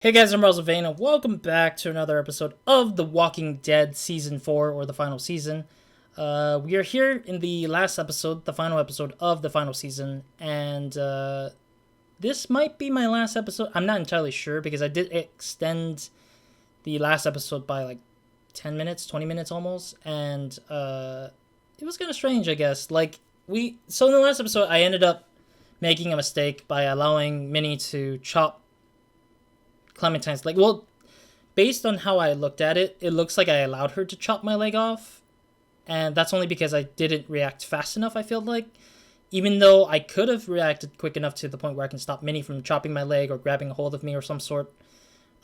Hey guys, I'm RozaldVane, and welcome back to another episode of The Walking Dead Season 4, or the final season. We are here in the last episode, the final episode of the final season, and this might be my last episode. I'm not entirely sure, because I did extend the last episode by like 10 minutes, 20 minutes almost, and it was kind of strange, I guess. So in the last episode, I ended up making a mistake by allowing Minnie to chop Clementine's leg. Well, based on how I looked at it, it looks like I allowed her to chop my leg off. And that's only because I didn't react fast enough, I feel like. Even though I could have reacted quick enough to the point where I can stop Minnie from chopping my leg or grabbing a hold of me or some sort.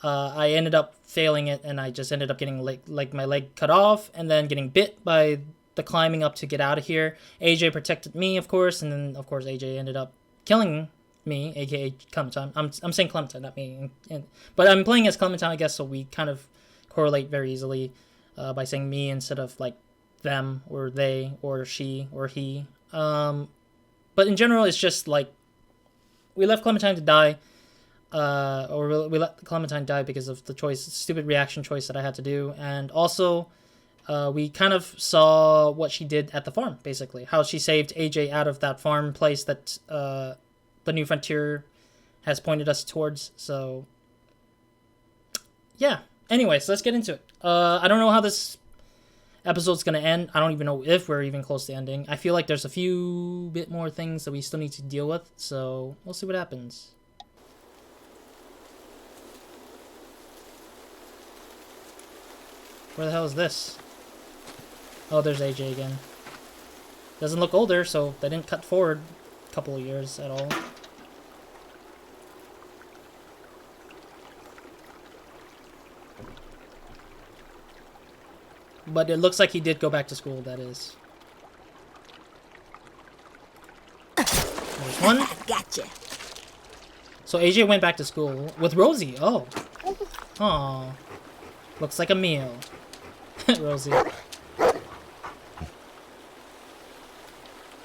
I ended up failing it, and I just ended up getting my leg cut off and then getting bit by the climbing up to get out of here. AJ protected me, of course, and then, of course, AJ ended up killing me, aka Clementine. I'm saying Clementine, not me. But I'm playing as Clementine, I guess, so we kind of correlate very easily by saying me instead of like them or they or she or he. But in general, it's just like we left Clementine to die, or we let Clementine die because of the stupid reaction choice that I had to do, and also we kind of saw what she did at the farm, basically how she saved AJ out of that farm place that the New Frontier has pointed us towards. So yeah, anyways, let's get into it. I don't know how this episode's gonna end. I don't even know if we're even close to ending. I feel like there's a few bit more things that we still need to deal with, so we'll see what happens. Where the hell is this? Oh, there's AJ again. Doesn't look older, so they didn't cut forward a couple of years at all. But it looks like he did go back to school, that is. There's one. Gotcha. So AJ went back to school with Rosie. Oh. Aw. Looks like a meal. Rosie.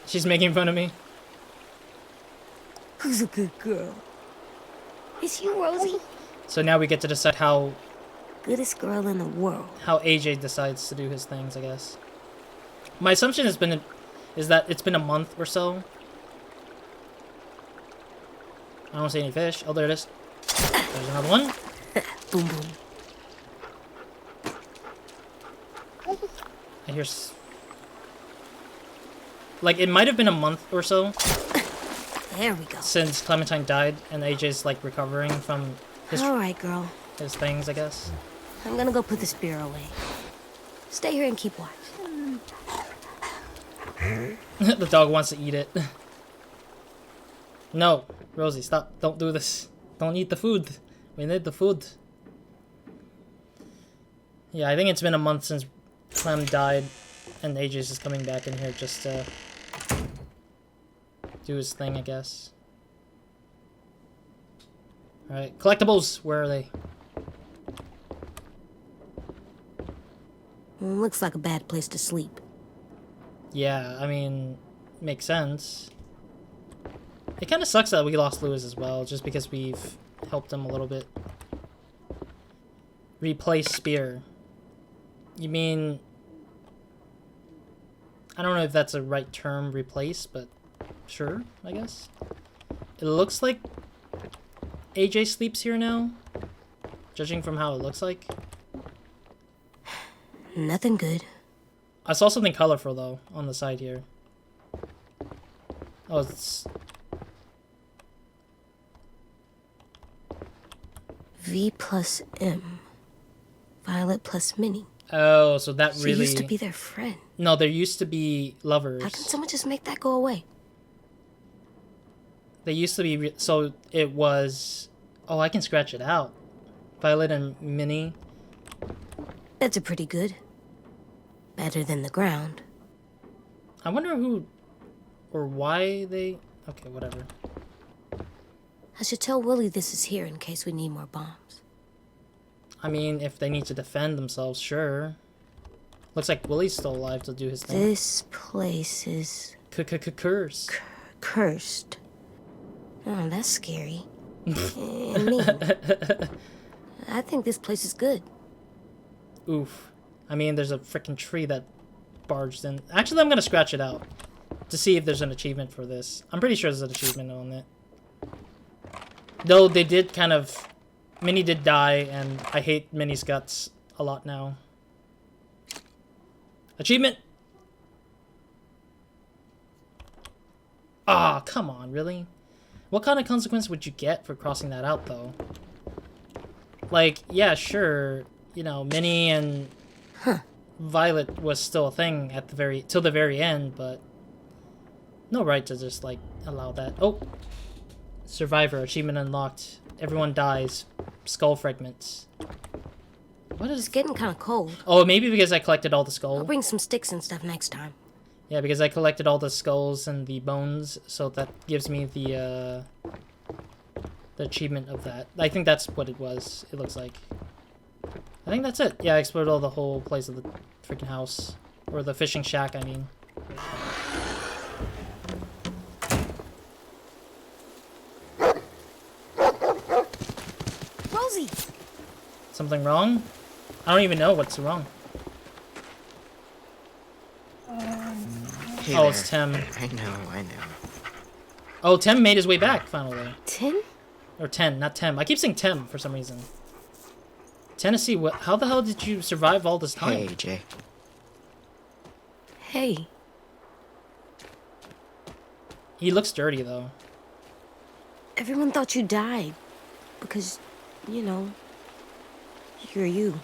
She's making fun of me. Who's a good girl? It's you, Rosie. So now we get to decide how Goodest girl in the world. AJ decides to do his things, I guess. My assumption is that it's been a month or so. I don't see any fish. Oh, there it is. There's another one. Boom, boom. I hear like, it might have been a month or so. There we go. Since Clementine died, and AJ's, like, recovering from Alright, girl. his things, I guess. I'm gonna go put the spear away. Stay here and keep watch. The dog wants to eat it. No, Rosie, stop. Don't do this. Don't eat the food. We need the food. Yeah, I think it's been a month since Clem died, and AJ's just coming back in here just to do his thing, I guess. Alright, collectibles, where are they? Looks like a bad place to sleep. Yeah, I mean, makes sense. It kind of sucks that we lost Lewis as well, just because we've helped him a little bit. Replace spear. You mean... I don't know if that's a right term, replace, but sure, I guess. It looks like AJ sleeps here now, judging from how it looks like. Nothing good. I saw something colorful, though, on the side here. Oh, it's... V plus M. Violet plus Minnie. Oh, so that She really... used to be their friend. No, there used to be lovers. How can someone just make that go away? They used to be... So it was... Oh, I can scratch it out. Violet and Minnie. That's a pretty good. Better than the ground. I wonder who... Or why they... Okay, whatever. I should tell Willie this is here in case we need more bombs. I mean, if they need to defend themselves, sure. Looks like Willie's still alive to do his thing. This place is... Curse. Cursed. Oh, that's scary. And me. I think this place is good. Oof. I mean, there's a freaking tree that barged in. Actually, I'm gonna scratch it out to see if there's an achievement for this. I'm pretty sure there's an achievement on it. Though they did kind of... Minnie did die, and I hate Minnie's guts a lot now. Achievement! Ah, come on, really? What kind of consequence would you get for crossing that out, though? Like, yeah, sure, you know, Minnie and Violet was still a thing at the till the very end, but no right to just, like, allow that. Oh! Survivor, achievement unlocked. Everyone dies. Skull fragments. What is... It's getting kind of cold. Oh, maybe because I collected all the I'll skulls. bring some sticks and stuff next time. Yeah, because I collected all the skulls and the bones, so that gives me the achievement of that. I think that's what it was, it looks like. I think that's it. Yeah, I explored all the whole place of the freaking house. Or the fishing shack, I mean. Rosie! Something wrong? I don't even know what's wrong. Hey Oh, there. it's Tim. I know. Oh, Tim made his way back, finally. Tim? Or Ten, not Tem. I keep saying Tim for some reason. Tennessee, how the hell did you survive all this time? Hey, Jay. Hey. He looks dirty, though. Everyone thought you died. Because, you know, you're you.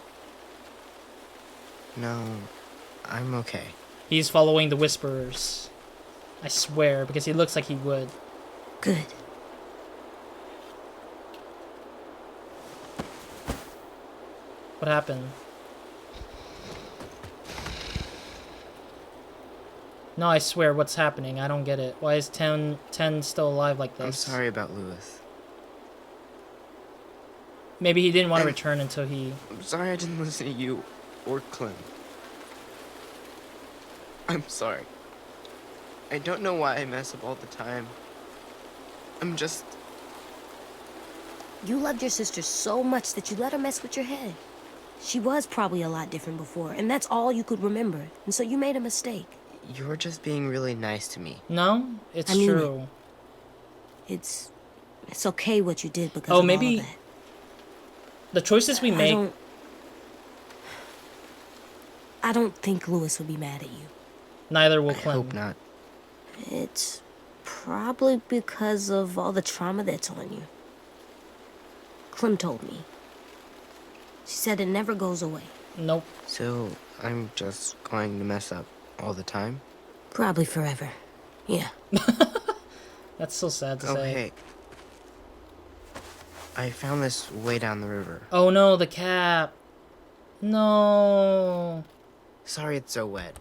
No, I'm okay. He's following the whisperers. I swear, because he looks like he would. Good. What happened? No, I swear, what's happening? I don't get it. Why is 10 still alive like this? I'm sorry about Lewis. Maybe he didn't want to And- return until he... I'm sorry I didn't listen to you or Clem. I'm sorry. I don't know why I mess up all the time. I'm just... You loved your sister so much that you let her mess with your head. She was probably a lot different before, and that's all you could remember. And so you made a mistake. You're just being really nice to me. No? It's I mean true. It's okay what you did because Oh, of maybe all of that. the choices we make... I don't think Lewis would be mad at you. Neither will I Clem. hope not. It's probably because of all the trauma that's on you. Clem told me. She said it never goes away. Nope. So, I'm just going to mess up all the time? Probably forever. Yeah. That's so sad to Oh, say. hey. I found this way down the river. Oh no, the cap. No. Sorry it's so wet.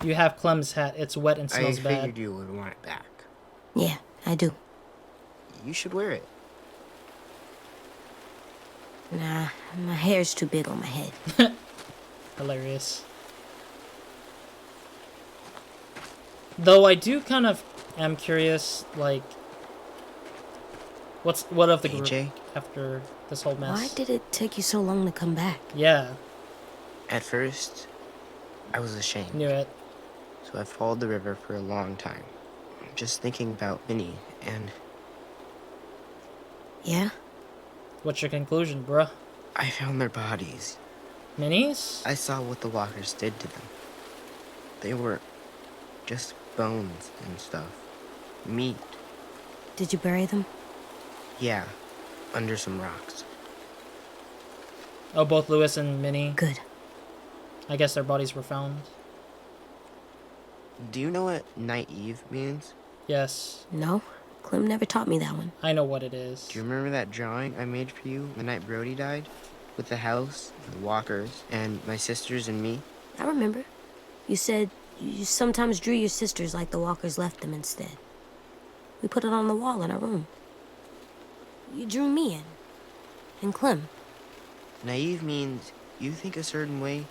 You have Clem's hat. It's wet and I smells figured bad. you would want it back. Yeah, I do. You should wear it. Nah, my hair's too big on my head. Hilarious. Though I do kind of am curious, like, what of the group AJ? after this whole mess? Why did it take you so long to come back? Yeah, At first, I was ashamed. knew it. So I followed the river for a long time. Just thinking about Minnie and Yeah? What's your conclusion, bruh? I found their bodies. Minis? I saw what the walkers did to them. They were just bones and stuff. Meat. Did you bury them? Yeah, under some rocks. Oh, both Lewis and Minnie. Good. I guess their bodies were found. Do you know what naive means? Yes, No? Clem never taught me that one. I know what it is. Do you remember that drawing I made for you the night Brody died? With the house, the walkers, and my sisters and me? I remember. You said you sometimes drew your sisters like the walkers left them instead. We put it on the wall in our room. You drew me in. And Clem. Naive means you think a certain way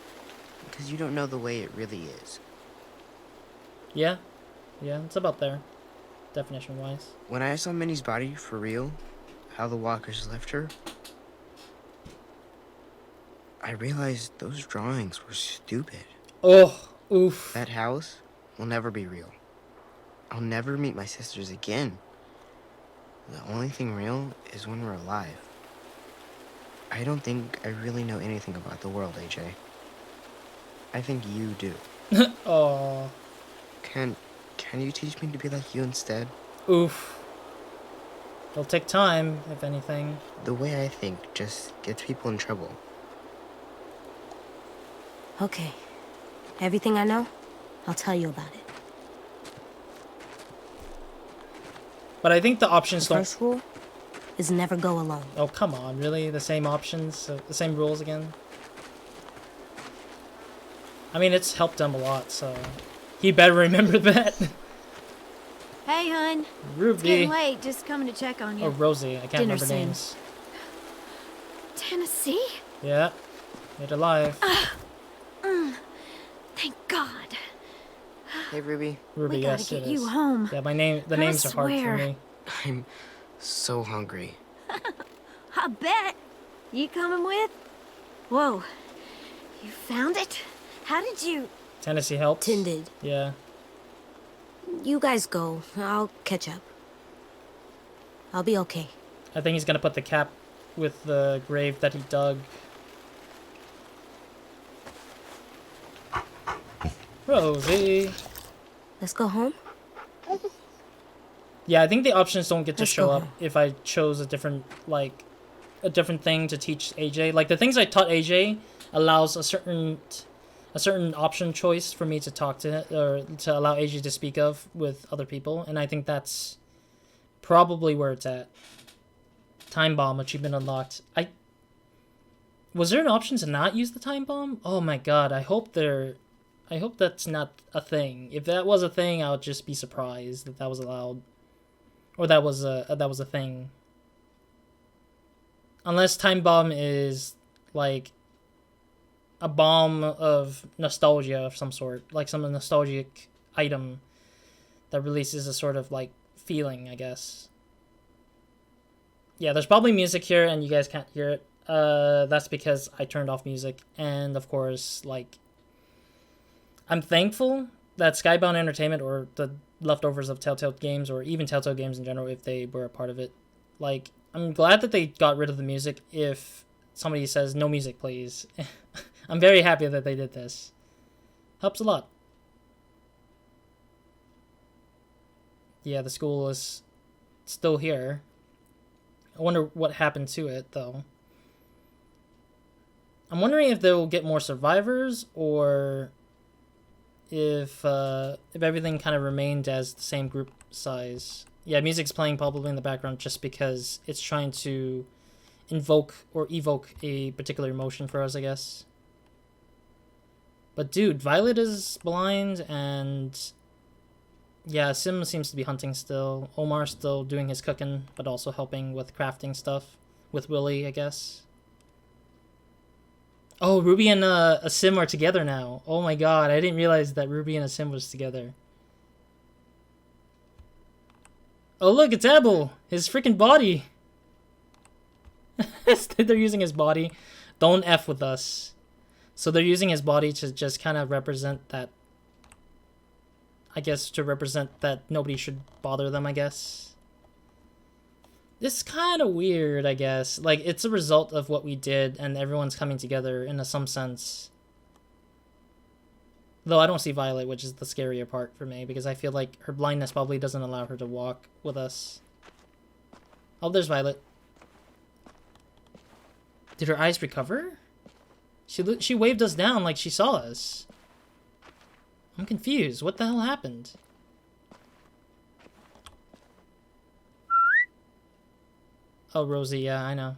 because you don't know the way it really is. Yeah, it's about there, definition-wise. When I saw Minnie's body for real, how the walkers left her, I realized those drawings were stupid. Oh, oof. That house will never be real. I'll never meet my sisters again. The only thing real is when we're alive. I don't think I really know anything about the world, AJ. I think you do. Oh, Can you teach me to be like you instead? oof. It'll take time, if anything. The way I think just gets people in trouble. Okay. Everything I know, I'll tell you about it. But I think the options The don't... first rule is never go alone. Oh, come on, really? The same options? The same rules again? I mean, it's helped him a lot, so... He better remember that. Hey, hun. Ruby. It's getting late. Just coming to check on you. Oh, Rosie. I can't Dinner remember soon. names. Tennessee? Yeah. Made alive. Thank God. Hey, Ruby. Ruby, We gotta yes, get it you is. home. Yeah, the I names are hard for swear. me. I'm so hungry. I bet. You coming with? Whoa. You found it? How did you... Tennessee helped. Tin did. Yeah. You guys go. I'll catch up. I'll be okay. I think he's gonna put the cap with the grave that he dug. Rosie. Let's go home? Yeah, I think the options don't get to Let's show go up home. if I chose a different thing to teach AJ. Like the things I taught AJ allows a certain option choice for me to talk to or to allow AJ to speak of with other people, and I think that's probably where it's at. Time bomb achievement unlocked. Was there an option to not use the time bomb? Oh my god, I hope that's not a thing. If that was a thing, I would just be surprised that was allowed. Or that was a thing. Unless time bomb is like a bomb of nostalgia of some sort, like some nostalgic item that releases a sort of like feeling, I guess. Yeah, there's probably music here and you guys can't hear it. That's because I turned off music, and of course, like, I'm thankful that Skybound Entertainment or the leftovers of Telltale Games, or even Telltale Games in general, if they were a part of it, like, I'm glad that they got rid of the music if somebody says no music, please. I'm very happy that they did this. Helps a lot. Yeah, the school is still here. I wonder what happened to it, though. I'm wondering if they'll get more survivors, or if everything kind of remained as the same group size. Yeah, music's playing probably in the background just because it's trying to invoke or evoke a particular emotion for us, I guess. But dude, Violet is blind, and yeah, Sim seems to be hunting still. Omar's still doing his cooking, but also helping with crafting stuff with Willie, I guess. Oh, Ruby and a Sim are together now. Oh my god, I didn't realize that Ruby and a Sim was together. Oh look, it's Abel! His freaking body! They're using his body. Don't F with us. So they're using his body to just kind of represent that... I guess to represent that nobody should bother them, I guess. It's kind of weird, I guess. Like, it's a result of what we did, and everyone's coming together in some sense. Though I don't see Violet, which is the scarier part for me, because I feel like her blindness probably doesn't allow her to walk with us. Oh, there's Violet. Did her eyes recover? She waved us down like she saw us. I'm confused. What the hell happened? Oh, Rosie, yeah, I know.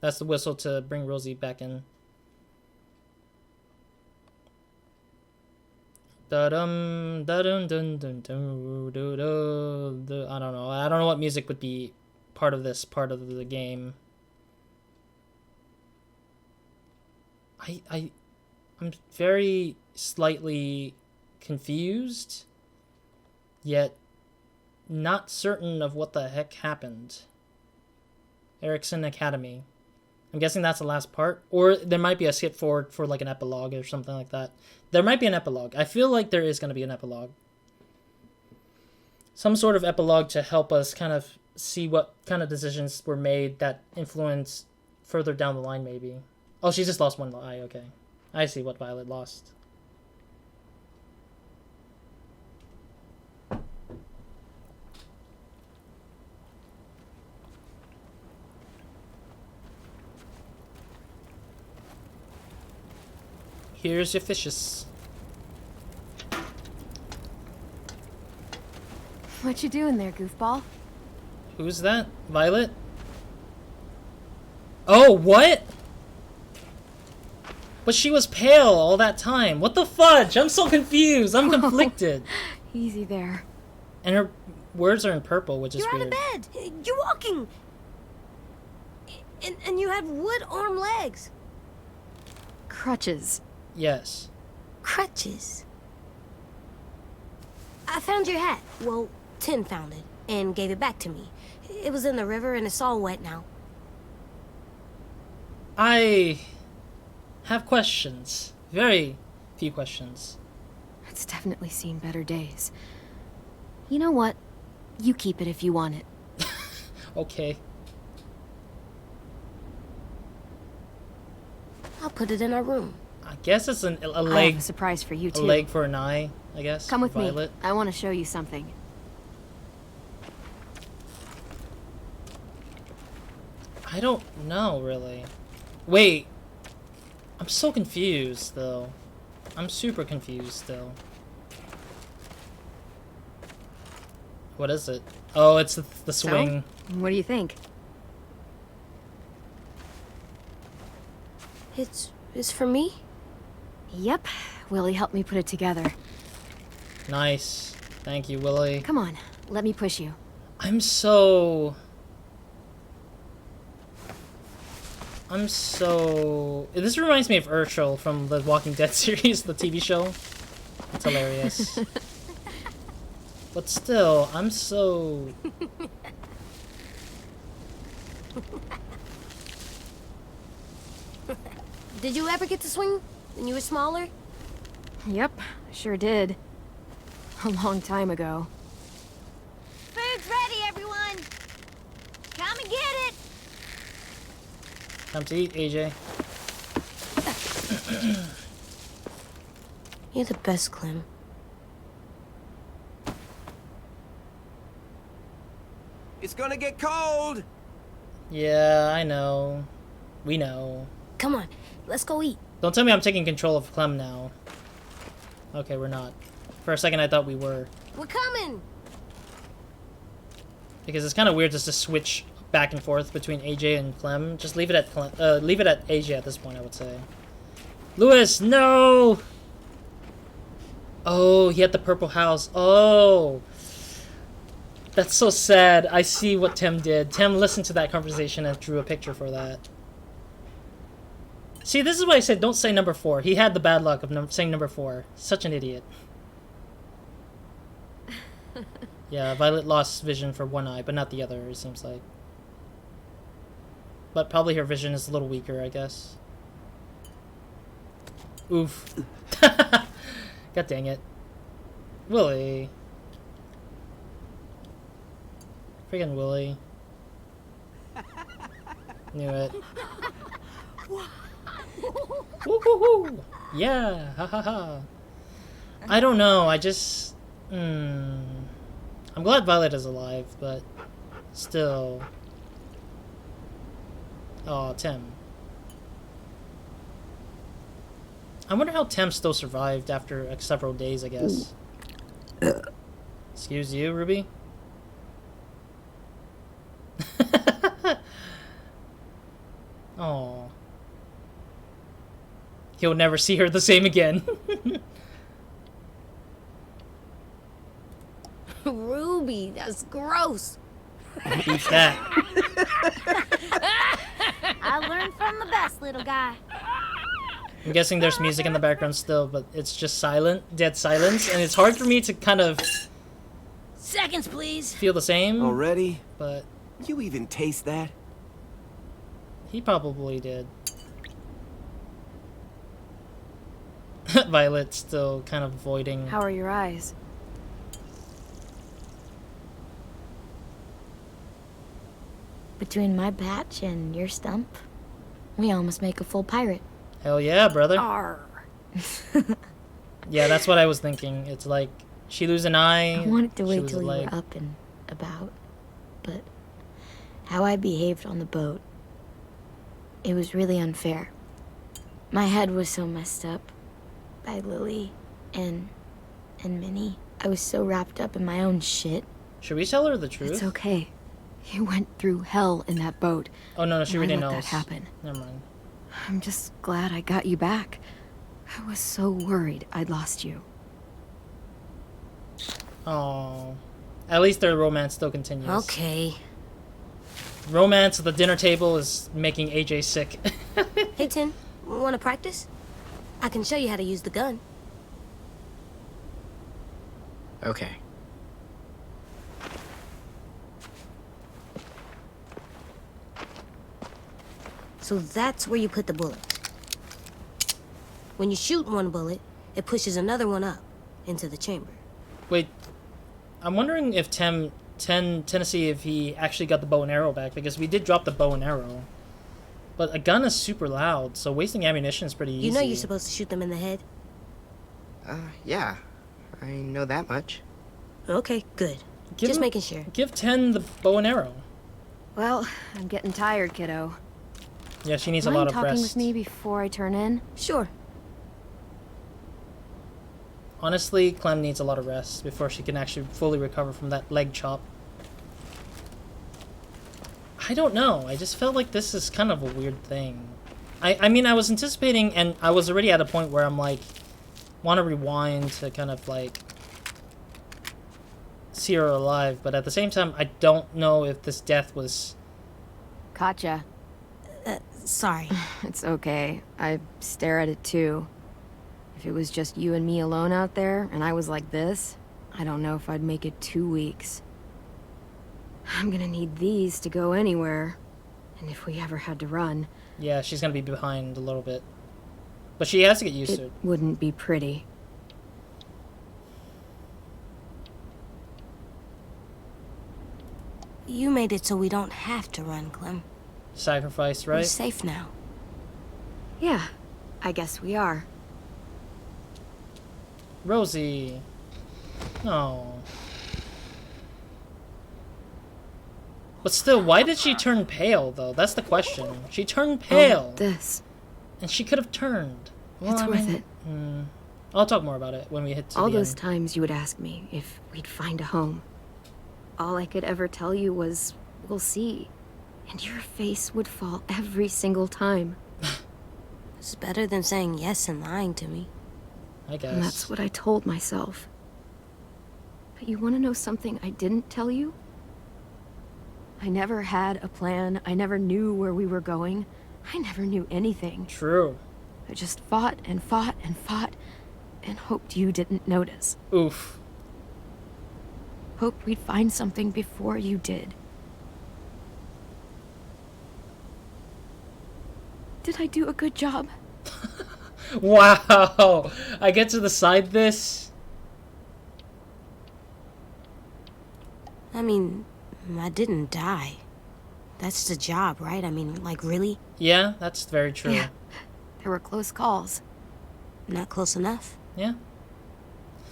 That's the whistle to bring Rosie back in. Da-dum, da-dum, dun, dun, dun, dun, dun, dun. I don't know. I don't know what music would be part of this part of the game. I'm very slightly confused, yet not certain of what the heck happened. Erickson Academy. I'm guessing that's the last part. Or there might be a skip forward for like an epilogue or something like that. There might be an epilogue. I feel like there is going to be an epilogue. Some sort of epilogue to help us kind of see what kind of decisions were made that influence further down the line, maybe. Oh, she just lost one eye. Okay. I see what Violet lost. Here's your fishes. What you doing there, goofball? Who's that? Violet? Oh, what? But she was pale all that time. What the fudge? I'm so confused. I'm conflicted. Easy there. And her words are in purple, which is You're weird. out of bed. You're walking. And you have wood arm legs. Crutches. Yes. Crutches. I found your hat. Well, Tim found it and gave it back to me. It was in the river and it's all wet now. I have questions. Very few questions. It's definitely seen better days. You know what? You keep it if you want it. Okay. I'll put it in our room. I guess it's a I have leg. a surprise for you A too. leg for an eye, I guess. Come with Violet. me. I want to show you something. I don't know, really. Wait. I'm so confused, though. I'm super confused still. What is it? Oh, it's the swing. So, what do you think? It's for me? Yep. Willie helped me put it together. Nice. Thank you, Willie. Come on. Let me push you. I'm so... This reminds me of Urshel from the Walking Dead series, the TV show. It's hilarious. But still, I'm so... Did you ever get to swing when you were smaller? Yep. Sure did. A long time ago. Food's ready, everyone. Come and get it. Time to eat, AJ. You're the best, Clem. It's gonna get cold! Yeah, I know. We know. Come on, let's go eat. Don't tell me I'm taking control of Clem now. Okay, we're not. For a second I thought we were. We're coming. Because it's kind of weird just to switch back and forth between AJ and Clem. Just leave it at leave it at AJ at this point, I would say. Lewis, no! Oh, he had the purple house. Oh! That's so sad. I see what Tim did. Tim listened to that conversation and drew a picture for that. See, this is why I said don't say number 4. He had the bad luck of saying number 4. Such an idiot. Yeah, Violet lost vision for one eye, but not the other, it seems like. But probably her vision is a little weaker, I guess. Oof. God dang it. Willie. Friggin' Willie. Knew it. Woo-hoo-hoo! Yeah, ha ha ha. I don't know, I just... I'm glad Violet is alive, but still... Oh, Tim. I wonder how Tim still survived after several days, I guess. Excuse you, Ruby? Oh. He'll never see her the same again. Ruby, that's gross. Eat that. I learned from the best, little guy. I'm guessing there's music in the background still, but it's just silent, dead silence, and it's hard for me to kind of Seconds, please. feel the same, Already? but You even taste that? He probably did. Violet's still kind of avoiding. How are your eyes? Between my patch and your stump, we almost make a full pirate. Hell yeah, brother. Arr. Yeah, that's what I was thinking. It's like she lose an eye. I wanted to she wait lose till a you leg. were up and about, but how I behaved on the boat, it was really unfair. My head was so messed up by Lily and Minnie. I was so wrapped up in my own shit. Should we tell her the truth? It's okay. You went through hell in that boat. Oh no, she and I already let knows. that happen. Never mind. I'm just glad I got you back. I was so worried I'd lost you. Oh, at least their romance still continues. Okay. Romance at the dinner table is making AJ sick. Hey, Tin, wanna practice? I can show you how to use the gun. Okay. So that's where you put the bullet. When you shoot one bullet, it pushes another one up into the chamber. Wait, I'm wondering if Tennessee, if he actually got the bow and arrow back, because we did drop the bow and arrow. But a gun is super loud, so wasting ammunition is pretty easy. You know you're supposed to shoot them in the head? Yeah. I know that much. Okay, good. Just making sure. Give 10 the bow and arrow. Well, I'm getting tired, kiddo. Yeah, she needs a Mind lot of talking rest. with me before I turn in? Sure. Honestly, Clem needs a lot of rest before she can actually fully recover from that leg chop. I don't know. I just felt like this is kind of a weird thing. I mean, I was anticipating, and I was already at a point where I'm like, want to rewind to kind of like see her alive, but at the same time, I don't know if this death was... Gotcha. Sorry. It's okay. I stare at it too. If it was just you and me alone out there, and I was like this, I don't know if I'd make it 2 weeks. I'm gonna need these to go anywhere. And if we ever had to run... Yeah, she's gonna be behind a little bit. But she has to get used to It it. wouldn't be pretty. You made it so we don't have to run, Clem. Sacrifice, We're right? safe now. Yeah, I guess we are. Rosie. No. But still, why did she turn pale, though? That's the question. She turned pale. Oh, this. And she could have turned. Well, It's I worth mean, it. I'll talk more about it when we hit to All the those end. times you would ask me if we'd find a home. All I could ever tell you was, we'll see. And your face would fall every single time. It's better than saying yes and lying to me. I guess. And that's what I told myself. But you want to know something I didn't tell you? I never had a plan. I never knew where we were going. I never knew anything. True. I just fought and fought and fought and hoped you didn't notice. Oof. Hoped we'd find something before you did. Did I do a good job? Wow. I get to decide this? I mean, I didn't die. That's the job, right? I mean, like, really? Yeah, that's very true. Yeah. There were close calls. Not close enough? Yeah.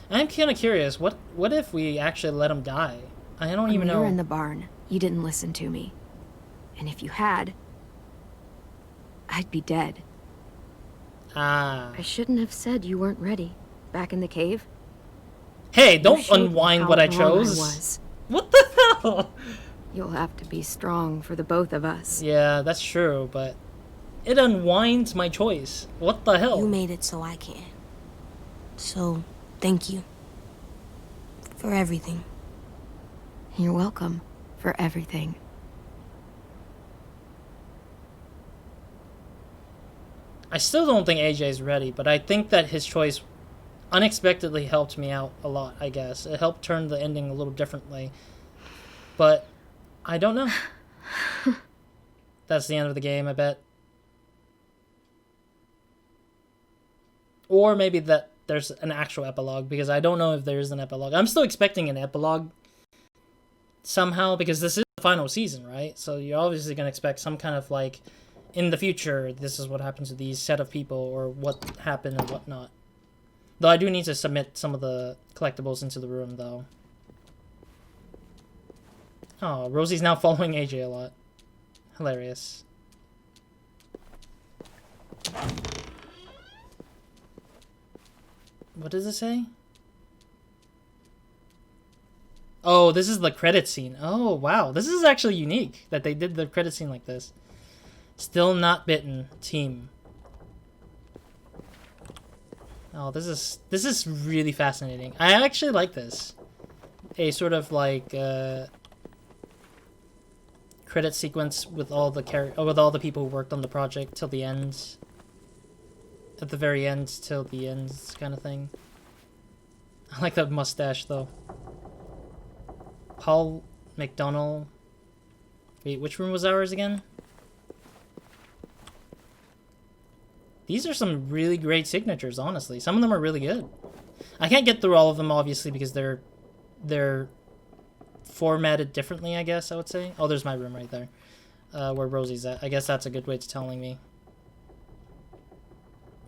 I'm kind of curious. What if we actually let him die? I don't even When know. you were in the barn, you didn't listen to me. And if you had, I'd be dead. Ah. I shouldn't have said you weren't ready. Back in the cave. Hey, You don't showed me unwind how what I wrong chose. was. What the hell? You'll have to be strong for the both of us. Yeah, that's true, but it unwinds my choice. What the hell? You made it so I can. So, thank you. For everything. You're welcome for everything. I still don't think AJ's ready, but I think that his choice unexpectedly helped me out a lot, I guess. It helped turn the ending a little differently. But I don't know. That's the end of the game, I bet. Or maybe that there's an actual epilogue, because I don't know if there is an epilogue. I'm still expecting an epilogue somehow, because this is the final season, right? So you're obviously going to expect some kind of, like, in the future, this is what happens to these set of people, or what happened and whatnot. Though I do need to submit some of the collectibles into the room, though. Oh, Rosie's now following AJ a lot. Hilarious. What does it say? Oh, this is the credit scene. Oh, wow. This is actually unique that they did the credit scene like this. Still not bitten, team. Oh, this is really fascinating. I actually like this. A sort of like credit sequence with all the people who worked on the project till the end. At the very end till the end kind of thing. I like that mustache though. Paul McDonald. Wait, which room was ours again? These are some really great signatures, honestly. Some of them are really good. I can't get through all of them, obviously, because they're formatted differently, I guess I would say. Oh, there's my room right there, where Rosie's at. I guess that's a good way to telling me.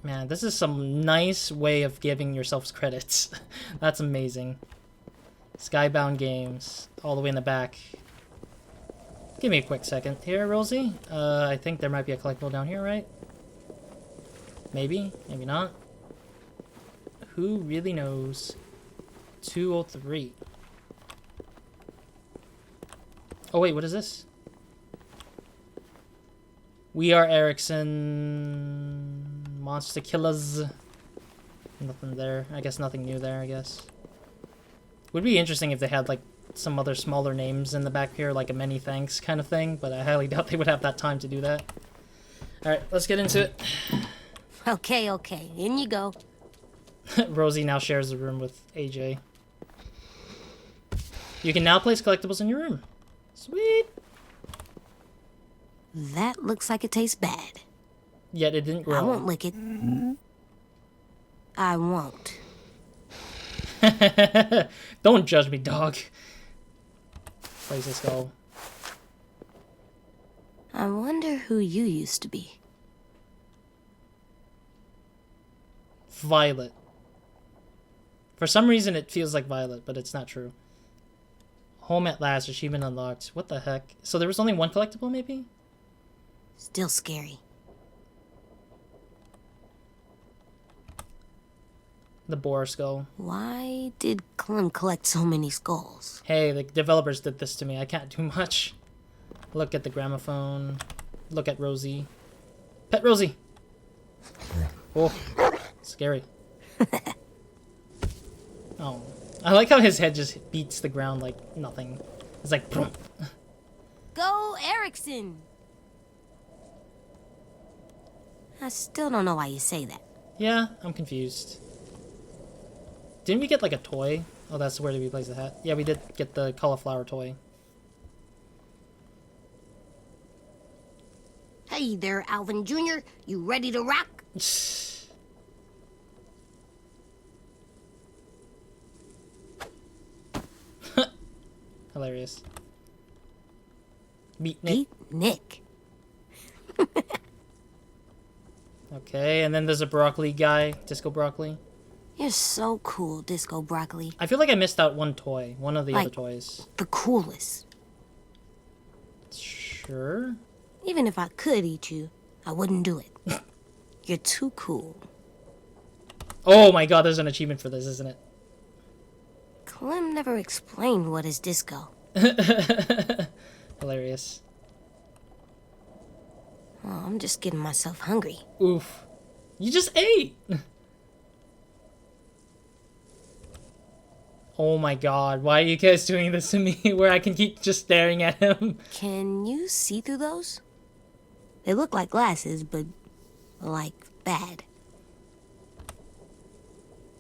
Man, this is some nice way of giving yourselves credits. That's amazing. Skybound Games, all the way in the back. Give me a quick second here, Rosie. I think there might be a collectible down here, right? Maybe, maybe not. Who really knows? 203. Oh wait, what is this? We are Erickson. Monster Killers. Nothing there. I guess nothing new there, I guess. Would be interesting if they had like some other smaller names in the back here, like a many thanks kind of thing, but I highly doubt they would have that time to do that. Alright, let's get into it. Okay, okay. In you go. Rosie now shares the room with AJ. You can now place collectibles in your room. Sweet! That looks like it tastes bad. Yet it didn't grow. I won't lick it. I won't. Don't judge me, dog. Place this go. I wonder who you used to be. Violet. For some reason it feels like Violet, but it's not true. Home at last, achievement unlocked. What the heck? So there was only one collectible, maybe? Still scary. The boar skull. Why did Clem collect so many skulls? Hey, the developers did this to me. I can't do much. Look at the gramophone. Look at Rosie. Pet Rosie! Oh, scary. Oh. I like how his head just beats the ground like nothing. It's like... Boom. Go Erickson! I still don't know why you say that. Yeah, I'm confused. Didn't we get like a toy? Oh, that's where did we place the hat? Yeah, we did get the cauliflower toy. Hey there, Alvin Jr. You ready to rock? Hilarious. Beat Nick. Beat Nick. Okay, and then there's a broccoli guy. Disco broccoli. You're so cool, Disco Broccoli. I feel like I missed out one toy. One of the other Like- toys. The coolest. Sure. Even if I could eat you, I wouldn't do it. You're too cool. Oh my god, there's an achievement for this, isn't it? Clem never explained what is disco. Hilarious. Oh, I'm just getting myself hungry. Oof. You just ate! Oh my god, why are you guys doing this to me where I can keep just staring at him? Can you see through those? They look like glasses, but like bad.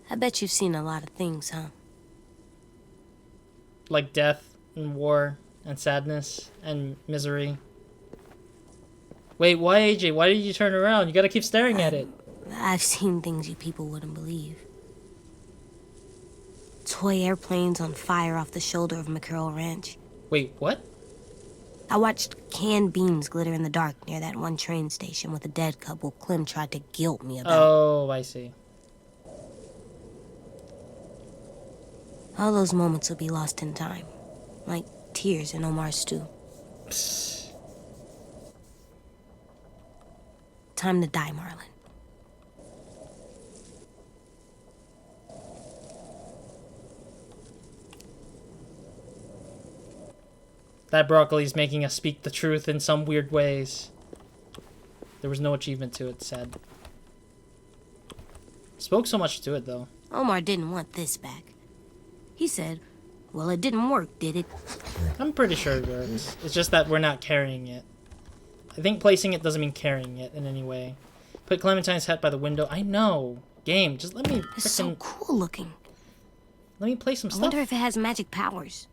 I bet you've seen a lot of things, huh? Like death and war and sadness and misery. Wait, why AJ? Why did you turn around? You gotta keep staring at it. I've seen things you people wouldn't believe. Toy airplanes on fire off the shoulder of McCurl Ranch. Wait, what? I watched canned beans glitter in the dark near that one train station with a dead couple Clem tried to guilt me about. Oh, I see. All those moments will be lost in time, like tears in Omar's stew. Time to die, Marlon. That broccoli's making us speak the truth in some weird ways. There was no achievement to it, sad. Spoke so much to it, though. Omar didn't want this back. He said, well, it didn't work, did it? I'm pretty sure it works. It's just that we're not carrying it. I think placing it doesn't mean carrying it in any way. Put Clementine's hat by the window. I know. Game, just let me It's so frickin'... cool looking. Let me play some I stuff. wonder if it has magic powers.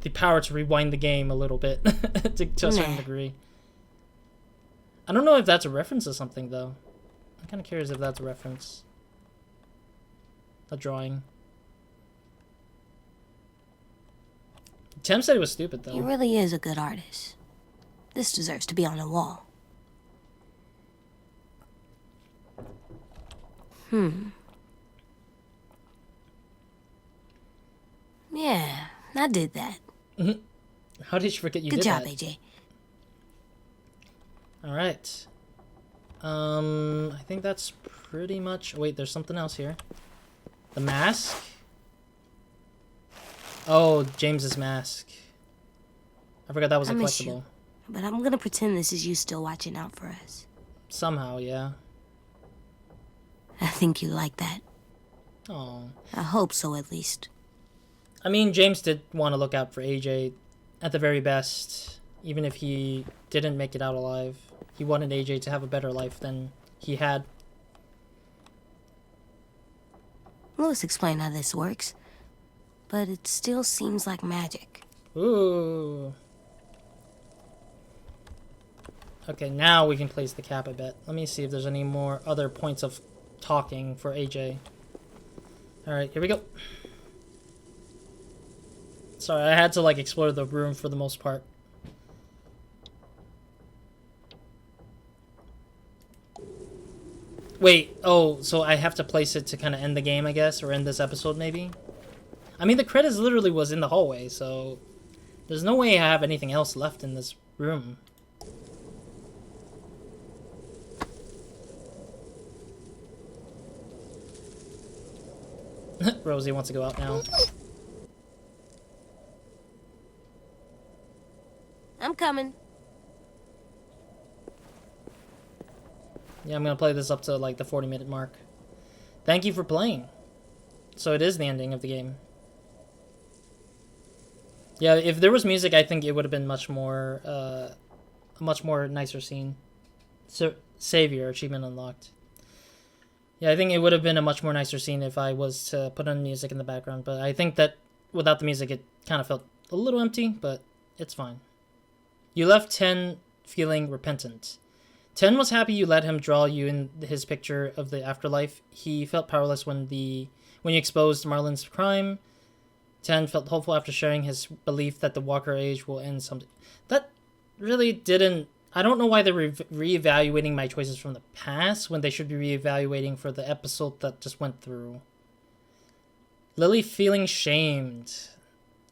The power to rewind the game a little bit to a certain Nah. degree. I don't know if that's a reference to something, though. I'm kind of curious if that's a reference. A drawing. Tim said it was stupid, He though. really is a good artist. This deserves to be on the wall. Yeah, I did that. How did you forget you Good did job, that? AJ. All right. I think that's pretty much... Wait, there's something else here. The mask? Oh, James's mask. I forgot that was a I miss collectible. you. But I'm gonna pretend this is you still watching out for us. Somehow, yeah. I think you like that. Oh. I hope so, at least. I mean, James did want to look out for AJ at the very best, even if he didn't make it out alive. He wanted AJ to have a better life than he had. Lewis explained how this works, but it still seems like magic. Ooh. Okay, now we can place the cap, I bet. Let me see if there's any more other points of talking for AJ. Alright, here we go. Sorry, I had to, like, explore the room for the most part. Wait, oh, so I have to place it to kind of end the game, I guess, or end this episode, maybe? I mean, the credits literally was in the hallway, so... There's no way I have anything else left in this room. Rosie wants to go out now. I'm coming. Yeah, I'm gonna play this up to like the 40-minute mark. Thank you for playing. So it is the ending of the game. Yeah, if there was music, I think it would have been much more, a much more nicer scene. So, Savior, achievement unlocked. Yeah, I think it would have been a much more nicer scene if I was to put on music in the background. But I think that without the music, it kind of felt a little empty, but it's fine. You left 10 feeling repentant. 10 was happy you let him draw you in his picture of the afterlife. He felt powerless when you exposed Marlon's crime. 10 felt hopeful after sharing his belief that the Walker age will end someday. That really didn't... I don't know why they're reevaluating my choices from the past when they should be reevaluating for the episode that just went through. Lily feeling shamed.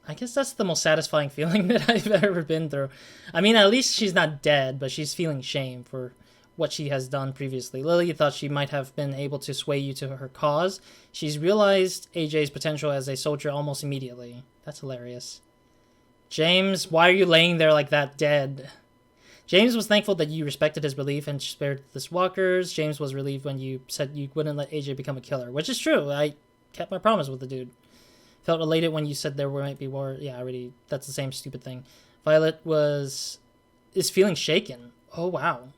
I guess that's the most satisfying feeling that I've ever been through. I mean, at least she's not dead, but she's feeling shame for what she has done previously. Lily thought she might have been able to sway you to her cause. She's realized AJ's potential as a soldier almost immediately. That's hilarious. James, why are you laying there like that dead? James was thankful that you respected his belief and spared the walkers. James was relieved when you said you wouldn't let AJ become a killer, which is true. I kept my promise with the dude. Felt elated when you said there might be war. Yeah, already. That's the same stupid thing. Violet is feeling shaken. Oh, wow.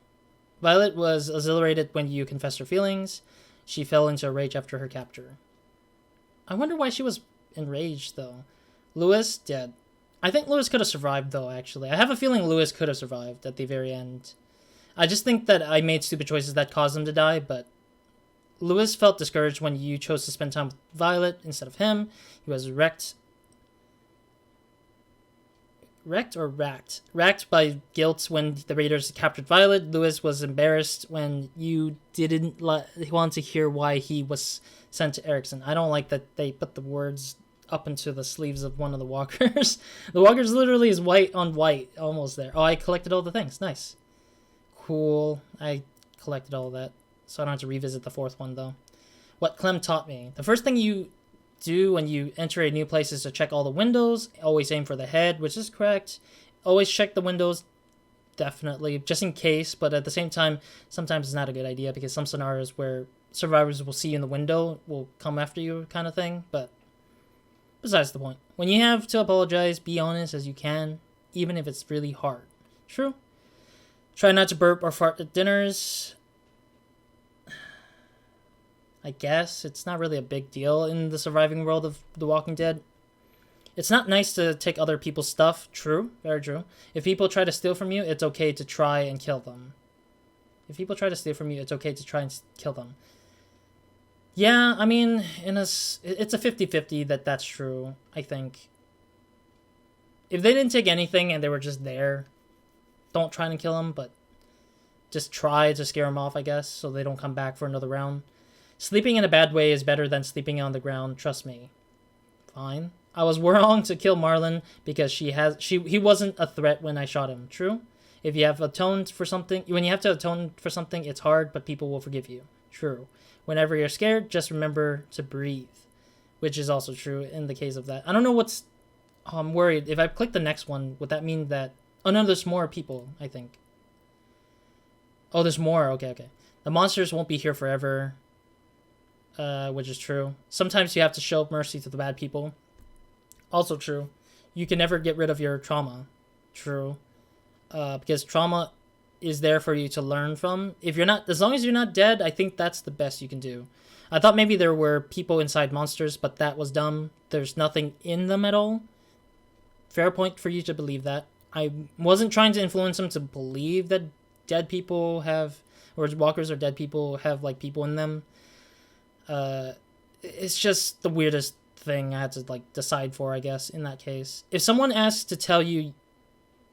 Violet was exhilarated when you confessed her feelings. She fell into a rage after her capture. I wonder why she was enraged, though. Lewis, dead. I think Lewis could have survived, though, actually. I have a feeling Lewis could have survived at the very end. I just think that I made stupid choices that caused him to die, but Lewis felt discouraged when you chose to spend time with Violet instead of him. He was wrecked by guilt when the raiders captured Violet. Lewis was embarrassed when you didn't want to hear why he was sent to Erickson. I don't like that they put the words up into the sleeves of one of the walkers. The walkers literally is white on white, almost there. Oh, I collected all the things. Nice. Cool. I collected all of that, so I don't have to revisit the fourth one, though. What Clem taught me. The first thing you do when you enter a new place is to check all the windows. Always aim for the head, which is correct. Always check the windows, definitely, just in case, but at the same time, sometimes it's not a good idea because some scenarios where survivors will see you in the window will come after you kind of thing, but besides the point. When you have to apologize, be honest as you can, even if it's really hard. True. Try not to burp or fart at dinners. I guess it's not really a big deal in the surviving world of The Walking Dead. It's not nice to take other people's stuff. True. Very true. If people try to steal from you, it's okay to try and kill them. If people try to steal from you, it's okay to try and kill them. Yeah, I mean, it's a 50-50 that's true, I think. If they didn't take anything and they were just there, don't try and kill them, but just try to scare them off, I guess, so they don't come back for another round. Sleeping in a bad way is better than sleeping on the ground, trust me. Fine. I was wrong to kill Marlon because he wasn't a threat when I shot him. True. If you have atoned for something, when you have to atone for something, it's hard, but people will forgive you. True. Whenever you're scared, just remember to breathe, which is also true in the case of that. I don't know what's. I'm worried. If I click the next one, would that mean that? Oh no, there's more people, I think. Oh, there's more. Okay. The monsters won't be here forever, which is true. Sometimes you have to show mercy to the bad people. Also true. You can never get rid of your trauma. True. Because trauma is there for you to learn from. As long as you're not dead, I think that's the best you can do. I thought maybe there were people inside monsters, but that was dumb. There's nothing in them at all. Fair point for you to believe that. I wasn't trying to influence them to believe that dead people have, or walkers or dead people have like people in them. It's just the weirdest thing I had to like decide for, I guess, in that case. If someone asks to tell you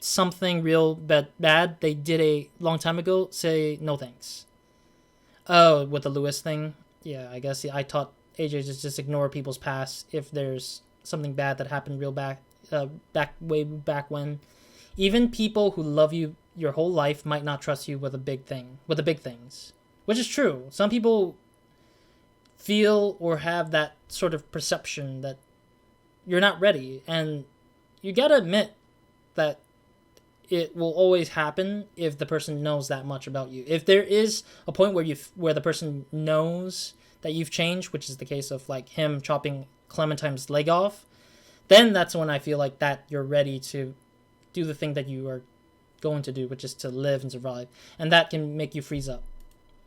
something real bad they did a long time ago, say no thanks. Oh, with the Lewis thing? Yeah, I guess I taught AJ to just ignore people's past if there's something bad that happened way back when. Even people who love you your whole life might not trust you with the big things, which is true. Some people feel or have that sort of perception that you're not ready, and you gotta admit that it will always happen if the person knows that much about you. If there is a point where the person knows that you've changed, which is the case of like him chopping Clementine's leg off, then that's when I feel like that you're ready to do the thing that you are going to do, which is to live and survive. And that can make you freeze up,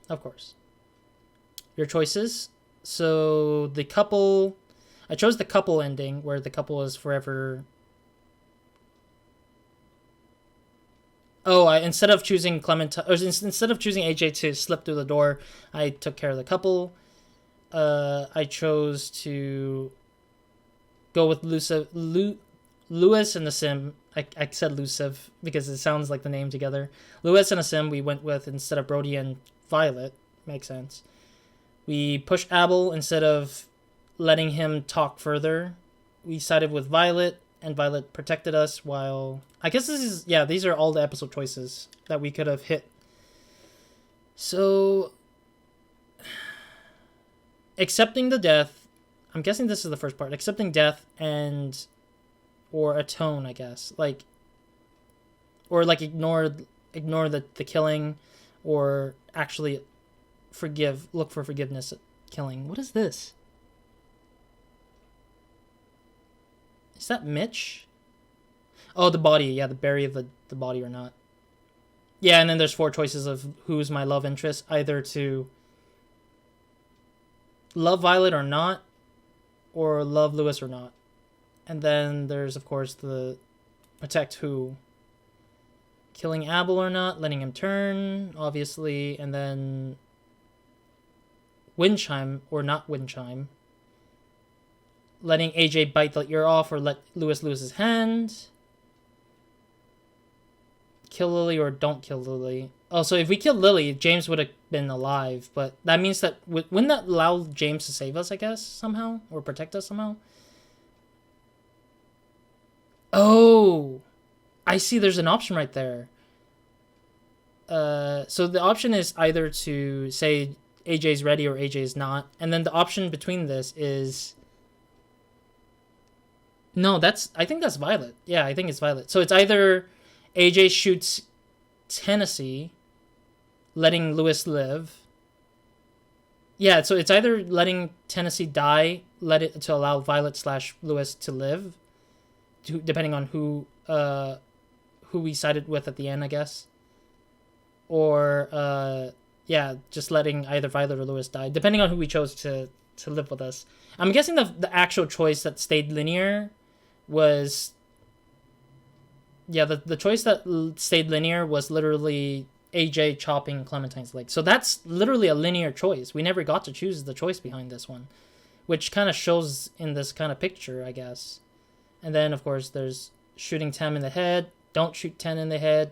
of course. Your choices. So I chose the couple ending where the couple is forever. Oh, instead of choosing Clementine, or instead of choosing AJ to slip through the door, I took care of the couple. I chose to go with Lewis and the Sim. I said Luciv because it sounds like the name together. Lewis and a Sim we went with instead of Brody and Violet. Makes sense. We pushed Abel instead of letting him talk further. We sided with Violet, and Violet protected us while... I guess these are all the episode choices that we could have hit. So... accepting the death... I'm guessing this is the first part. Accepting death and... or atone, I guess. Or ignore the killing, or actually look for forgiveness at killing. What is this? Is that Mitch? Oh, the body. Yeah, the bury of the body or not. Yeah, and then there's 4 choices of who's my love interest. Either to love Violet or not, or love Lewis or not. And then there's, of course, the protect who. Killing Abel or not, letting him turn, obviously, and then wind chime or not wind chime. Letting AJ bite the ear off or let Lewis lose his hand. Kill Lily or don't kill Lily. Oh, so if we killed Lily, James would have been alive, but that means that wouldn't that allow James to save us, I guess, somehow? Or protect us somehow? Oh! I see there's an option right there. So the option is either to say AJ's ready or AJ's not. And then the option between this is... No, I think that's Violet. Yeah, I think it's Violet. So it's either AJ shoots Tennessee, letting Lewis live. Yeah, so it's either letting Tennessee die, let it to allow Violet / Lewis to live, depending on who we sided with at the end, I guess. Or, yeah, just letting either Violet or Lewis die, depending on who we chose to live with us. I'm guessing the actual choice that stayed linear was... Yeah, the choice that stayed linear was literally AJ chopping Clementine's leg. So that's literally a linear choice. We never got to choose the choice behind this one, which kind of shows in this kind of picture, I guess. And then, of course, there's shooting Tem in the head. Don't shoot 10 in the head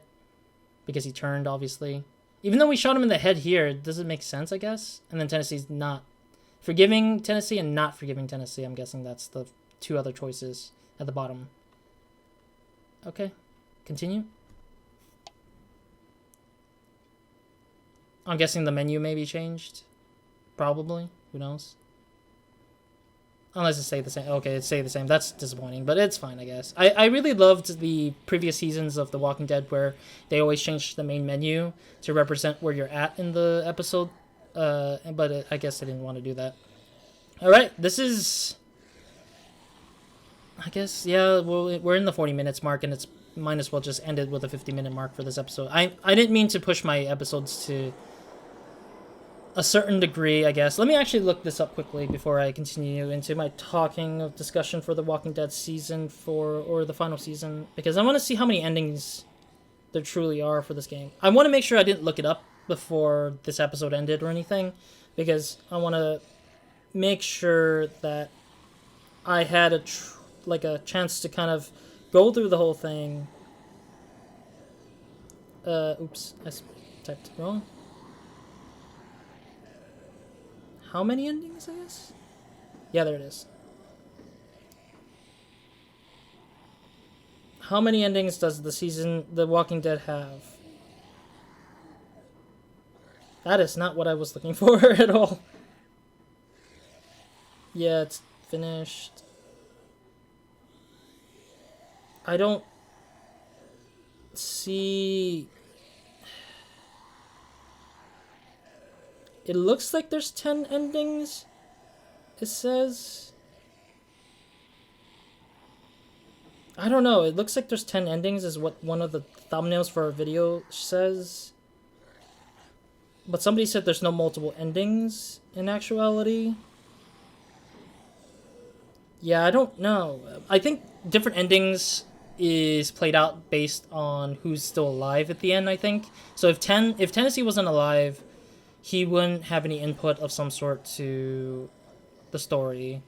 because he turned, obviously. Even though we shot him in the head here, it doesn't make sense, I guess. And then Tennessee's not forgiving Tennessee and not forgiving Tennessee. I'm guessing that's the two other choices at the bottom. Okay, continue. I'm guessing the menu may be changed. Probably. Who knows? Unless it stay the same. Okay, it stay the same. That's disappointing, but it's fine, I guess. I really loved the previous seasons of The Walking Dead where they always changed the main menu to represent where you're at in the episode. But I guess I didn't want to do that. Alright, this is... I guess, yeah, we're in the 40 minutes mark, and it's might as well just end it with a 50-minute mark for this episode. I didn't mean to push my episodes to a certain degree, I guess. Let me actually look this up quickly before I continue into my talking of discussion for The Walking Dead season 4 or the final season, because I want to see how many endings there truly are for this game. I want to make sure I didn't look it up before this episode ended or anything, because I want to make sure that I had a chance to kind of go through the whole thing. Oops, I typed it wrong. How many endings, I guess? Yeah, there it is. How many endings does The Walking Dead have? That is not what I was looking for at all. Yeah, it's finished. I don't see... It looks like there's 10 endings, it says. I don't know, it looks like there's 10 endings is what one of the thumbnails for our video says. But somebody said there's no multiple endings in actuality. Yeah, I don't know. I think different endings is played out based on who's still alive at the end, I think. So if Tennessee wasn't alive, he wouldn't have any input of some sort to the story.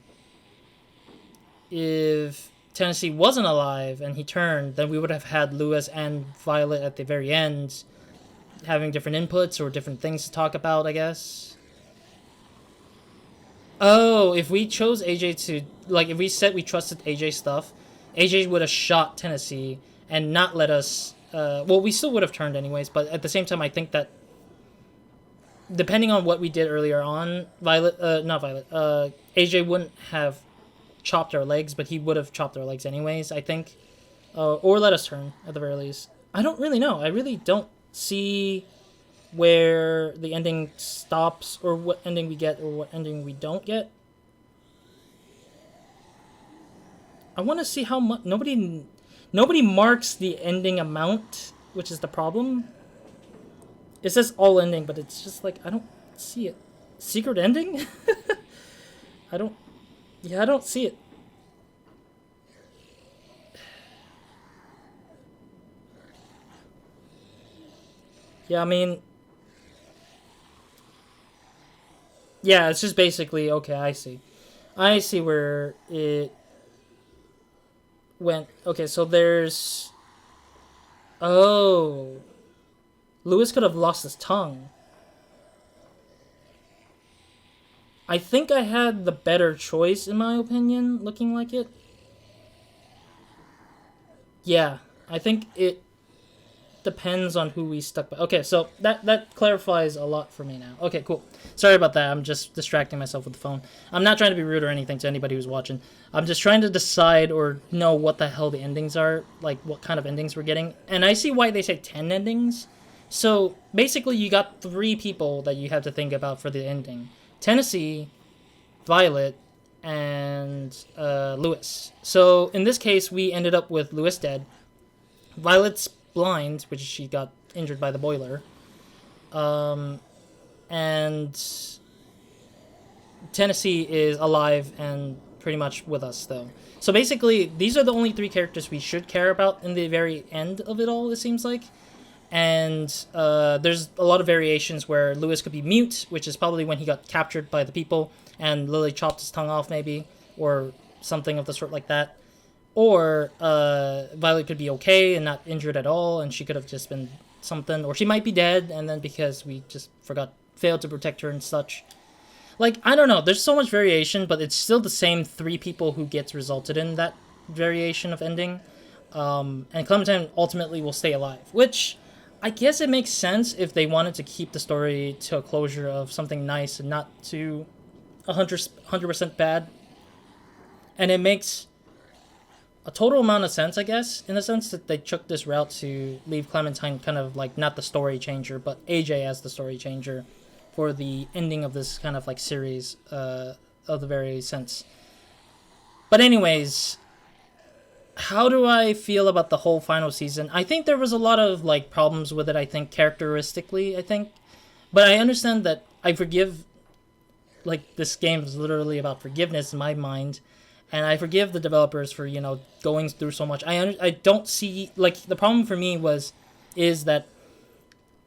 If Tennessee wasn't alive and he turned, then we would have had Lewis and Violet at the very end having different inputs or different things to talk about, I guess. Oh, if we chose AJ to... if we said we trusted AJ stuff, AJ would have shot Tennessee and not let us... well, we still would have turned anyways, but at the same time, I think that depending on what we did earlier on, AJ wouldn't have chopped our legs, but he would have chopped our legs anyways, I think. Or let us turn, at the very least. I don't really know. I really don't see where the ending stops, or what ending we get, or what ending we don't get. I want to see how much... Nobody marks the ending amount, which is the problem. It says all ending, but it's just like, I don't see it. Secret ending? I don't see it. Yeah, I mean, yeah, it's just basically, okay, I see. I see where it went. Okay, so there's... Oh. Lewis could have lost his tongue. I think I had the better choice, in my opinion, looking like it. Yeah, I think it depends on who we stuck by. Okay, so that clarifies a lot for me now. Okay, cool. Sorry about that. I'm just distracting myself with the phone. I'm not trying to be rude or anything to anybody who's watching. I'm just trying to decide or know what the hell the endings are, like what kind of endings we're getting. And I see why they say 10 endings. So basically you got 3 people that you have to think about for the ending. Tennessee, Violet, and Lewis. So in this case, we ended up with Lewis dead. Violet's blind, which she got injured by the boiler. And Tennessee is alive and pretty much with us, though. So basically, these are the only 3 characters we should care about in the very end of it all, it seems like. And there's a lot of variations where Lewis could be mute, which is probably when he got captured by the people, and Lily chopped his tongue off, maybe, or something of the sort like that. Or Violet could be okay and not injured at all, and she could have just been something. Or she might be dead, and then because we just failed to protect her and such. Like, I don't know. There's so much variation, but it's still the same 3 people who gets resulted in that variation of ending. And Clementine ultimately will stay alive, which I guess it makes sense if they wanted to keep the story to a closure of something nice and not to 100% bad. And it makes a total amount of sense, I guess, in the sense that they took this route to leave Clementine kind of like not the story changer, but AJ as the story changer for the ending of this kind of like series of the very sense. But anyways, how do I feel about the whole final season? I think there was a lot of like problems with it, I think, characteristically, I think. But I understand that I forgive, like, this game is literally about forgiveness in my mind. And I forgive the developers for, you know, going through so much. I don't see, like, the problem for me is that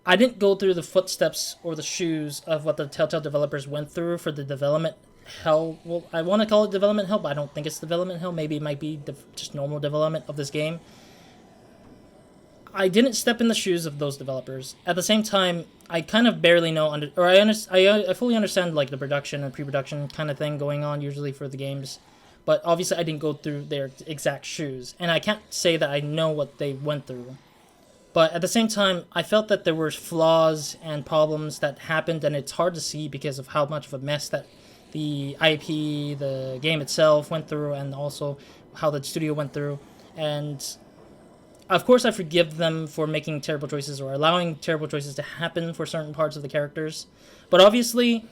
I didn't go through the footsteps or the shoes of what the Telltale developers went through for the development hell. Well, I want to call it development hell, but I don't think it's development hell. Maybe it might be just normal development of this game. I didn't step in the shoes of those developers. At the same time, I kind of barely know, I fully understand, like, the production and pre-production kind of thing going on usually for the games. But obviously I didn't go through their exact shoes. And I can't say that I know what they went through. But at the same time, I felt that there were flaws and problems that happened, and it's hard to see because of how much of a mess that the IP, the game itself went through, and also how the studio went through. And of course I forgive them for making terrible choices or allowing terrible choices to happen for certain parts of the characters. But obviously,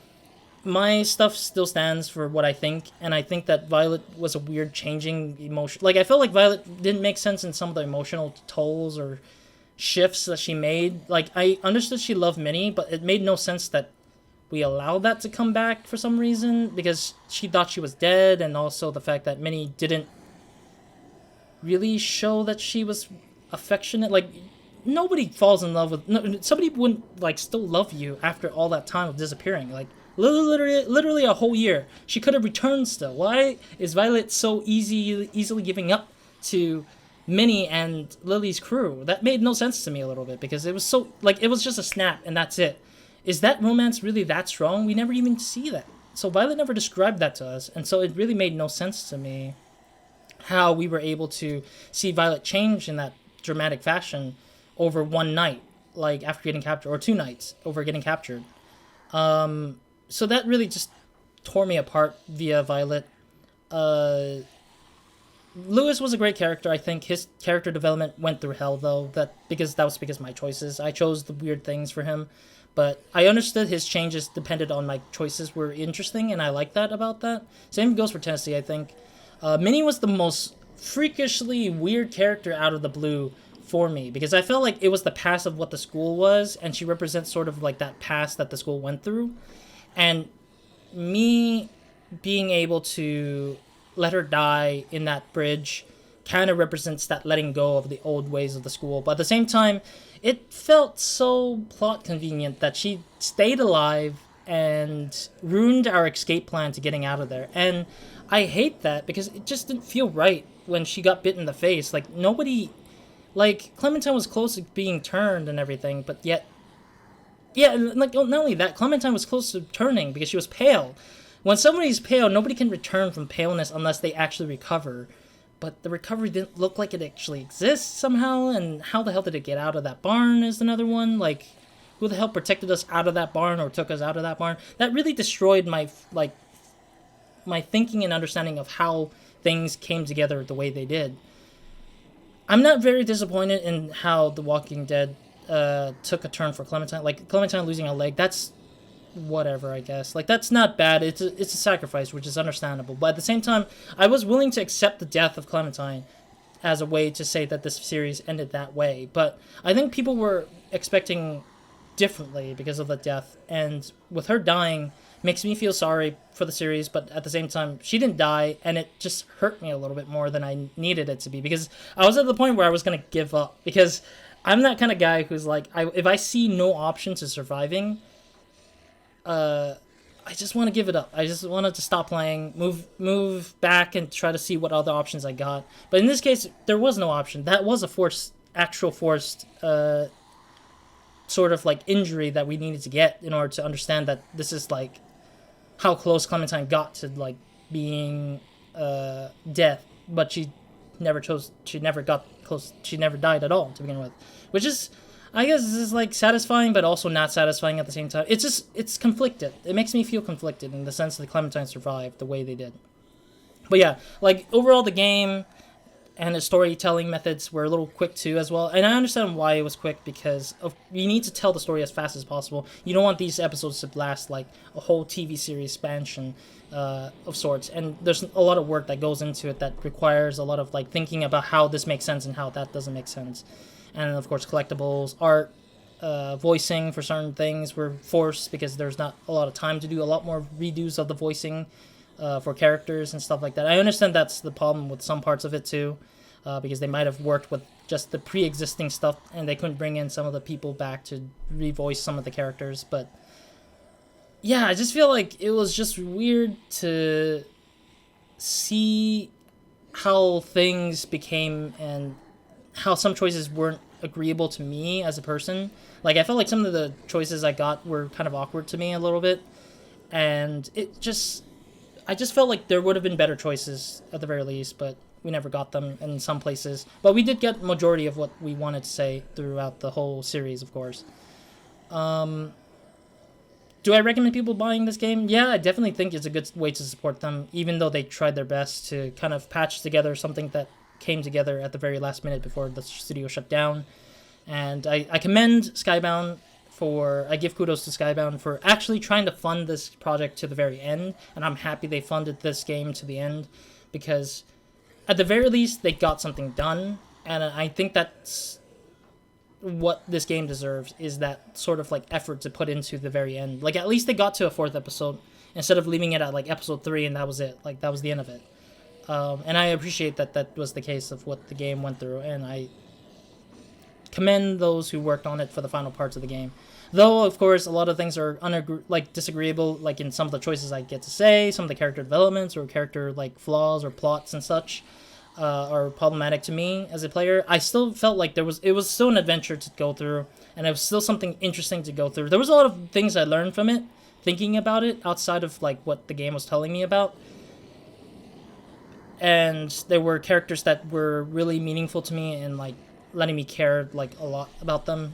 my stuff still stands for what I think, and I think that Violet was a weird changing emotion. Like, I felt like Violet didn't make sense in some of the emotional tolls or shifts that she made. Like, I understood she loved Minnie, but it made no sense that we allowed that to come back for some reason, because she thought she was dead, and also the fact that Minnie didn't really show that she was affectionate. Like, nobody falls in love with... No, somebody wouldn't, like, still love you after all that time of disappearing. Like, literally a whole year. She could have returned still. Why is Violet so easily giving up to Minnie and Lily's crew? That made no sense to me a little bit, because it was so, like, it was just a snap and that's it. Is that romance really that strong? We never even see that. So Violet never described that to us, and so it really made no sense to me how we were able to see Violet change in that dramatic fashion over one night, like after getting captured, or 2 nights over getting captured. So that really just tore me apart via Violet. Lewis was a great character. I think his character development went through hell, though. That was because of my choices. I chose the weird things for him, but I understood his changes depended on my choices were interesting, and I like that about that. Same goes for Tennessee, I think. Minnie was the most freakishly weird character out of the blue for me, because I felt like it was the past of what the school was, and she represents sort of like that past that the school went through. And me being able to let her die in that bridge kind of represents that letting go of the old ways of the school. But at the same time, it felt so plot convenient that she stayed alive and ruined our escape plan to getting out of there. And I hate that because it just didn't feel right when she got bit in the face. Like, nobody... Like, Clementine was close to being turned and everything, but yet... Yeah, like, not only that, Clementine was close to turning because she was pale. When somebody's pale, nobody can return from paleness unless they actually recover. But the recovery didn't look like it actually exists somehow, and how the hell did it get out of that barn is another one. Like, who the hell protected us out of that barn or took us out of that barn? That really destroyed my, like, my thinking and understanding of how things came together the way they did. I'm not very disappointed in how The Walking Dead took a turn for Clementine. Like, Clementine losing a leg, that's whatever, I guess. Like, that's not bad. It's a sacrifice, which is understandable. But at the same time, I was willing to accept the death of Clementine as a way to say that this series ended that way. But I think people were expecting differently because of the death. And with her dying, makes me feel sorry for the series. But at the same time, she didn't die, and it just hurt me a little bit more than I needed it to be. Because I was at the point where I was going to give up. Because I'm that kind of guy who's like, if I see no option to surviving... I just want to give it up. I just wanted to stop playing, move back, and try to see what other options I got. But in this case, there was no option. That was a actual forced, sort of like injury that we needed to get in order to understand that this is like how close Clementine got to like being death. But she never got close. She never died at all to begin with, which is, I guess, this is like satisfying, but also not satisfying at the same time. It's conflicted. It makes me feel conflicted in the sense that Clementine survived the way they did. But yeah, like, overall the game and the storytelling methods were a little quick too as well. And I understand why it was quick, because you need to tell the story as fast as possible. You don't want these episodes to last like a whole TV series expansion of sorts. And there's a lot of work that goes into it that requires a lot of like thinking about how this makes sense and how that doesn't make sense. And of course, collectibles, art, voicing for certain things were forced because there's not a lot of time to do a lot more redos of the voicing for characters and stuff like that. I understand that's the problem with some parts of it too, because they might have worked with just the pre-existing stuff and they couldn't bring in some of the people back to revoice some of the characters. But yeah, I just feel like it was just weird to see how things became and how some choices weren't agreeable to me as a person. Like, I felt like some of the choices I got were kind of awkward to me a little bit, and I just felt like there would have been better choices at the very least, but we never got them in some places. But we did get majority of what we wanted to say throughout the whole series, of course. Do I recommend people buying this game? Yeah, I definitely think it's a good way to support them, even though they tried their best to kind of patch together something that came together at the very last minute before the studio shut down. And I commend Skybound I give kudos to Skybound for actually trying to fund this project to the very end, and I'm happy they funded this game to the end, because at the very least they got something done, and I think that's what this game deserves, is that sort of like effort to put into the very end. Like, at least they got to a 4th episode instead of leaving it at like episode 3 and that was it. Like, that was the end of it. And I appreciate that was the case of what the game went through, and I commend those who worked on it for the final parts of the game. Though, of course, a lot of things are disagreeable, like in some of the choices I get to say, some of the character developments or character like flaws or plots and such are problematic to me as a player. I still felt like it was still an adventure to go through, and it was still something interesting to go through. There was a lot of things I learned from it, thinking about it outside of like what the game was telling me about. And there were characters that were really meaningful to me and like letting me care like a lot about them.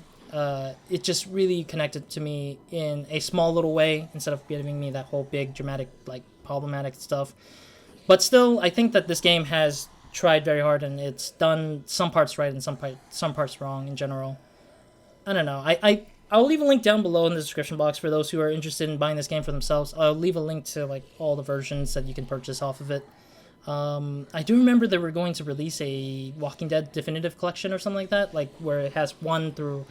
It just really connected to me in a small little way instead of giving me that whole big dramatic like problematic stuff. But still, I think that this game has tried very hard, and it's done some parts right and some parts wrong in general. I don't know. I'll leave a link down below in the description box for those who are interested in buying this game for themselves. I'll leave a link to like all the versions that you can purchase off of it. I do remember they were going to release a Walking Dead Definitive Collection or something like that, like where it has 1 through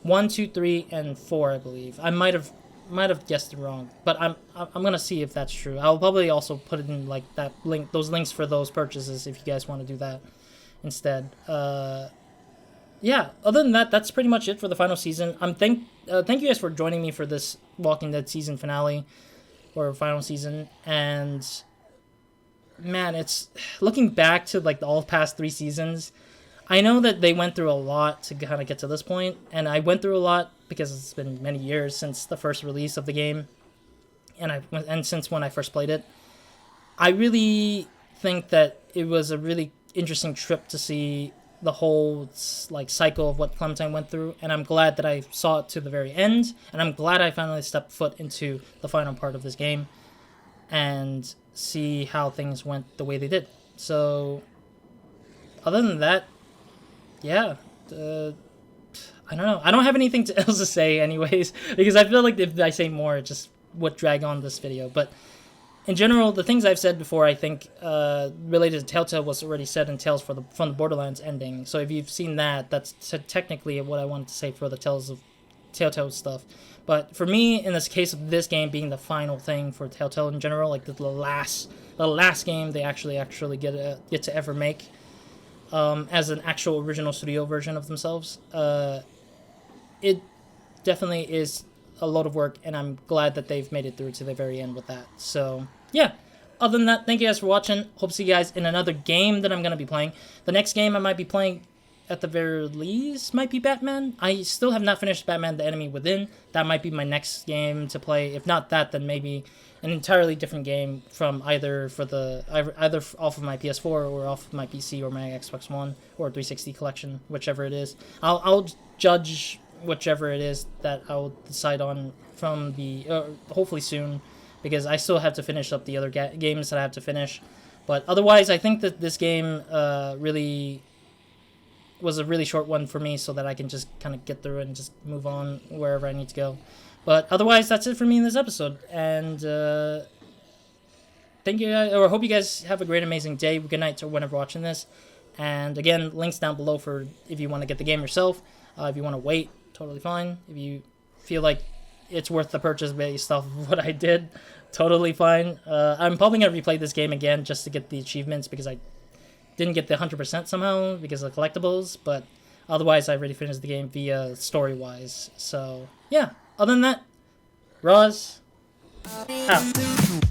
1, 2, 3, and 4, I believe. I might have guessed it wrong, but I'm gonna see if that's true. I'll probably also put it in like that link, those links for those purchases if you guys want to do that. instead. Yeah, other than that, that's pretty much it for the final season. Thank you guys for joining me for this Walking Dead season finale or final season. And man, it's looking back to like the all past 3 seasons. I know that they went through a lot to kind of get to this point, and I went through a lot because it's been many years since the first release of the game, and since when I first played it. I really think that it was a really interesting trip to see the whole like cycle of what Clementine went through, and I'm glad that I saw it to the very end, and I'm glad I finally stepped foot into the final part of this game and see how things went the way they did. So other than that, yeah, I don't know. I don't have anything else to say anyways, because I feel like if I say more, it just would drag on this video. But in general, the things I've said before, I think, related to Telltale was already said in Tales from the Borderlands ending. So if you've seen that, that's technically what I wanted to say for the Telltale stuff. But for me, in this case of this game being the final thing for Telltale in general, like the last game they actually get to ever make, as an actual original studio version of themselves, it definitely is a lot of work, and I'm glad that they've made it through to the very end with that. So yeah, other than that, thank you guys for watching. Hope to see you guys in another game that I'm going to be playing. The next game I might be playing, at the very least, might be Batman. I still have not finished Batman the Enemy Within. That might be my next game to play. If not that, then maybe an entirely different game from either off of my PS4 or off of my PC or my Xbox One or 360 collection, whichever it is. I'll judge whichever it is that I'll decide on from the hopefully soon, because I still have to finish up the other games that I have to finish. But otherwise, I think that this game really was a really short one for me, so that I can just kind of get through it and just move on wherever I need to go. But otherwise, that's it for me in this episode. And thank you, or hope you guys have a great, amazing day, good night, or whenever watching this. And again, links down below for if you want to get the game yourself. If you want to wait, totally fine. If you feel like it's worth the purchase based off of what I did, totally fine. I'm probably going to replay this game again just to get the achievements, because I didn't get the 100% somehow because of collectibles, but otherwise I already finished the game via story-wise. So yeah, other than that, Roz out.